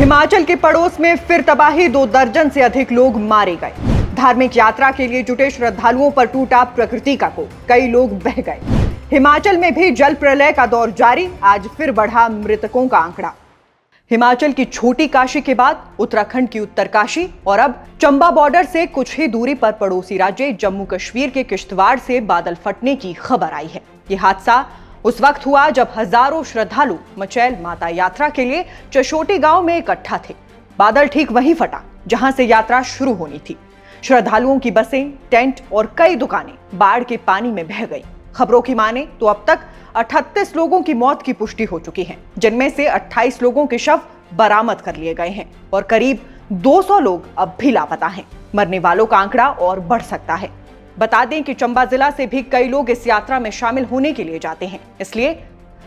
हिमाचल के पड़ोस में फिर तबाही, 2 दर्जन से अधिक लोग मारे गए। धार्मिक यात्रा के लिए जुटे श्रद्धालुओं पर टूटा प्रकृति का कोप, कई लोग बह गए। हिमाचल में भी जल प्रलय का दौर जारी, आज फिर बढ़ा मृतकों का आंकड़ा। हिमाचल की छोटी काशी के बाद उत्तराखंड की उत्तरकाशी और अब चंबा बॉर्डर से कुछ ही दूरी पर पड़ोसी राज्य जम्मू कश्मीर के किश्तवाड़ से बादल फटने की खबर आई है। ये हादसा उस वक्त हुआ जब हजारों श्रद्धालु मचैल माता यात्रा के लिए चशोटी गांव में इकट्ठा थे। बादल ठीक वहीं फटा जहां से यात्रा शुरू होनी थी। श्रद्धालुओं की बसें, टेंट और कई दुकानें बाढ़ के पानी में बह गई। खबरों की माने तो अब तक 38 लोगों की मौत की पुष्टि हो चुकी है, जिनमें से 28 लोगों के शव बरामद कर लिए गए हैं और करीब 200 लोग अब भी लापता हैं। मरने वालों का आंकड़ा और बढ़ सकता है। बता दें कि चंबा जिला से भी कई लोग इस यात्रा में शामिल होने के लिए जाते हैं, इसलिए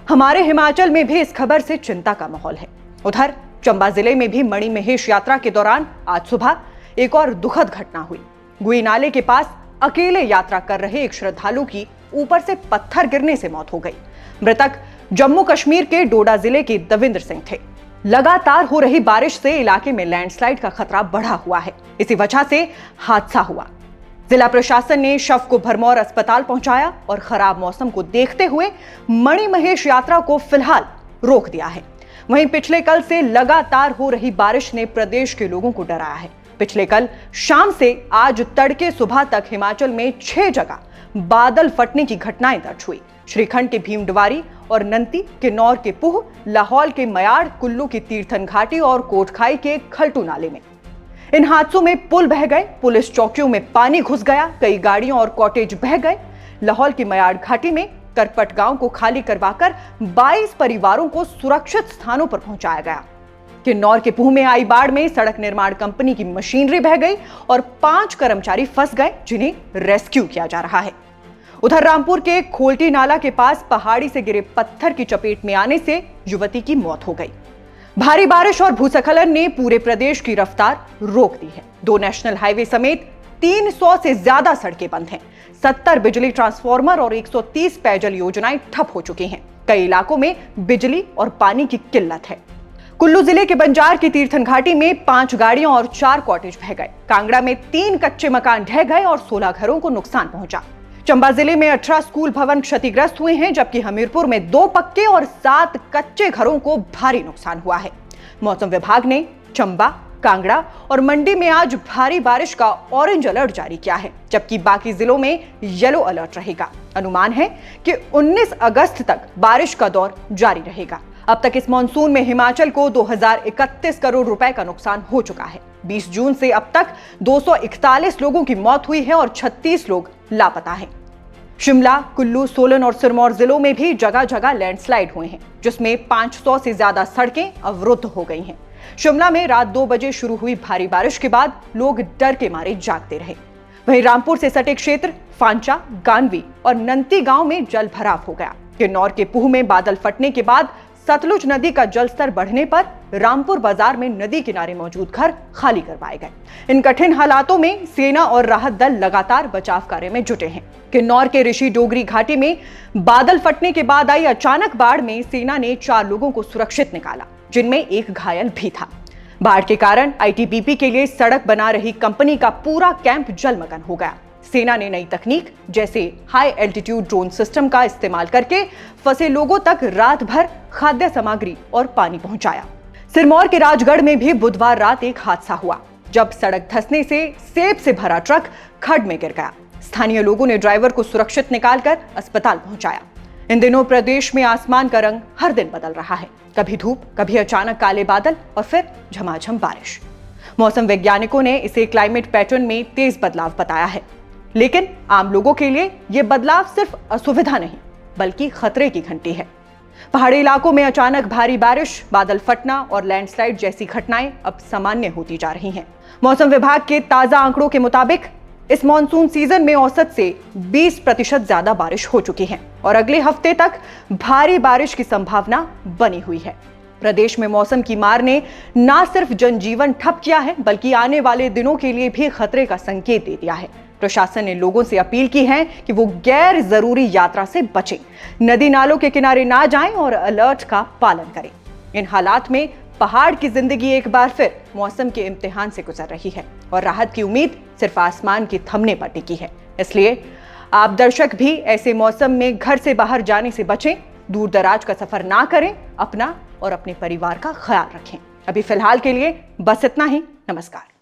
हमारे हिमाचल में भी इस खबर से चिंता का माहौल है। उधर चंबा जिले में भी मणिमहेश यात्रा के दौरान आज सुबह एक और दुखद घटना हुई। गुई नाले के पास अकेले यात्रा कर रहे एक श्रद्धालु की ऊपर से पत्थर गिरने से मौत हो गई। मृतक जम्मू कश्मीर के डोडा जिले के दविंद्र सिंह थे। लगातार हो रही बारिश से इलाके में लैंडस्लाइड का खतरा बढ़ा हुआ है, इसी वजह से हादसा हुआ। जिला प्रशासन ने शव को भरमौर अस्पताल पहुंचाया और खराब मौसम को देखते हुए मणिमहेश यात्रा को फिलहाल रोक दिया है। वहीं पिछले कल से लगातार हो रही बारिश ने प्रदेश के लोगों को डराया है। पिछले कल शाम से आज तड़के सुबह तक हिमाचल में 6 जगह बादल फटने की घटनाएं दर्ज हुई। श्रीखंड के भीमडवारी और नंती, किन्नौर के पूह, लाहौल के मयाड़, कुल्लू की तीर्थन घाटी और कोटखाई के खल्टू नाले में। इन हादसों में पुल बह गए, पुलिस चौकियों में पानी घुस गया, कई गाड़ियों और कॉटेज बह गए। लाहौल की मयाड़ घाटी में करपट गांव को खाली करवाकर 22 परिवारों को सुरक्षित स्थानों पर पहुंचाया गया। किन्नौर के पूह में आई बाढ़ में सड़क निर्माण कंपनी की मशीनरी बह गई और 5 कर्मचारी फंस गए, जिन्हें रेस्क्यू किया जा रहा है। उधर रामपुर के खोलटी नाला के पास पहाड़ी से गिरे पत्थर की चपेट में आने से युवती की मौत हो गई। भारी बारिश और भूस्खलन ने पूरे प्रदेश की रफ्तार रोक दी है। 2 नेशनल हाईवे समेत 300 से ज्यादा सड़कें बंद हैं। 70 बिजली ट्रांसफार्मर और 130 पेयजल योजनाएं ठप हो चुकी हैं। कई इलाकों में बिजली और पानी की किल्लत है। कुल्लू जिले के बंजार की तीर्थन घाटी में 5 गाड़ियां और 4 कॉटेज बह गए। कांगड़ा में 3 कच्चे मकान ढह गए और 16 घरों को नुकसान पहुंचा। चंबा जिले में 18 स्कूल भवन क्षतिग्रस्त हुए हैं, जबकि हमीरपुर में 2 पक्के और 7 कच्चे घरों को भारी नुकसान हुआ है। मौसम विभाग ने चंबा, कांगड़ा और मंडी में आज भारी बारिश का ऑरेंज अलर्ट जारी किया है, जबकि बाकी जिलों में येलो अलर्ट रहेगा। अनुमान है कि 19 अगस्त तक बारिश का दौर जारी रहेगा। अब तक इस मॉनसून में हिमाचल को 2031 करोड़ रुपए का नुकसान हो चुका है। 20 जून से अब तक 241 लोगों की मौत हुई है और 36 लोग लापता हैं। शिमला, कुल्लू, सोलन और सिरमौर जिलों में भी जगह जगह लैंडस्लाइड हुए हैं, जिसमें 500 से ज्यादा सड़कें अवरुद्ध हो गई हैं। शिमला में रात 2 बजे शुरू हुई भारी बारिश के बाद लोग डर के मारे जागते रहे। वहीं रामपुर से सटे क्षेत्र फांचा, गानवी और नंती गांव में जल भराव हो गया। किन्नौर के पूह में बादल फटने के बाद सतलुज नदी का जलस्तर बढ़ने पर रामपुर बाजार में नदी किनारे मौजूद घर खाली करवाए गए। इन कठिन हालातों में सेना और राहत दल लगातार बचाव कार्य में जुटे हैं। किन्नौर के ऋषि डोगरी घाटी में बादल फटने के बाद आई अचानक बाढ़ में सेना ने 4 लोगों को सुरक्षित निकाला, जिनमें एक घायल भी था। बाढ़ के कारण आईटीबीपी के लिए सड़क बना रही कंपनी का पूरा कैंप जलमग्न हो गया। सेना ने नई तकनीक जैसे हाई एल्टीट्यूड ड्रोन सिस्टम का इस्तेमाल करके फंसे लोगों तक रात भर खाद्य सामग्री और पानी पहुंचाया। सिरमौर के राजगढ़ में भी बुधवार रात एक हादसा हुआ, जब सड़क धंसने से सेब से भरा ट्रक खड्ड में गिर गया। स्थानीय लोगों ने ड्राइवर को सुरक्षित निकालकर अस्पताल पहुंचाया। इन दिनों प्रदेश में आसमान का रंग हर दिन बदल रहा है, कभी धूप, कभी अचानक काले बादल और फिर झमाझम बारिश। मौसम वैज्ञानिकों ने इसे क्लाइमेट पैटर्न में तेज बदलाव बताया है, लेकिन आम लोगों के लिए यह बदलाव सिर्फ असुविधा नहीं बल्कि खतरे की घंटी है। पहाड़ी इलाकों में अचानक भारी बारिश, बादल फटना और लैंडस्लाइड जैसी घटनाएं अब सामान्य होती जा रही हैं। मौसम विभाग के ताजा आंकड़ों के मुताबिक इस मॉनसून सीजन में औसत से 20% ज्यादा बारिश हो चुकी है और अगले हफ्ते तक भारी बारिश की संभावना बनी हुई है। प्रदेश में मौसम की मार ने न सिर्फ जनजीवन ठप किया है, बल्कि आने वाले दिनों के लिए भी खतरे का संकेत दे दिया है। प्रशासन ने लोगों से अपील की है कि वो गैर जरूरी यात्रा से बचें, नदी नालों के किनारे ना जाएं और अलर्ट का पालन करें। इन हालात में पहाड़ की जिंदगी एक बार फिर मौसम के इम्तिहान से गुजर रही है और राहत की उम्मीद सिर्फ आसमान के थमने पर टिकी है। इसलिए आप दर्शक भी ऐसे मौसम में घर से बाहर जाने से बचें, दूर दराज का सफर ना करें, अपना और अपने परिवार का ख्याल रखें। अभी फिलहाल के लिए बस इतना ही। नमस्कार।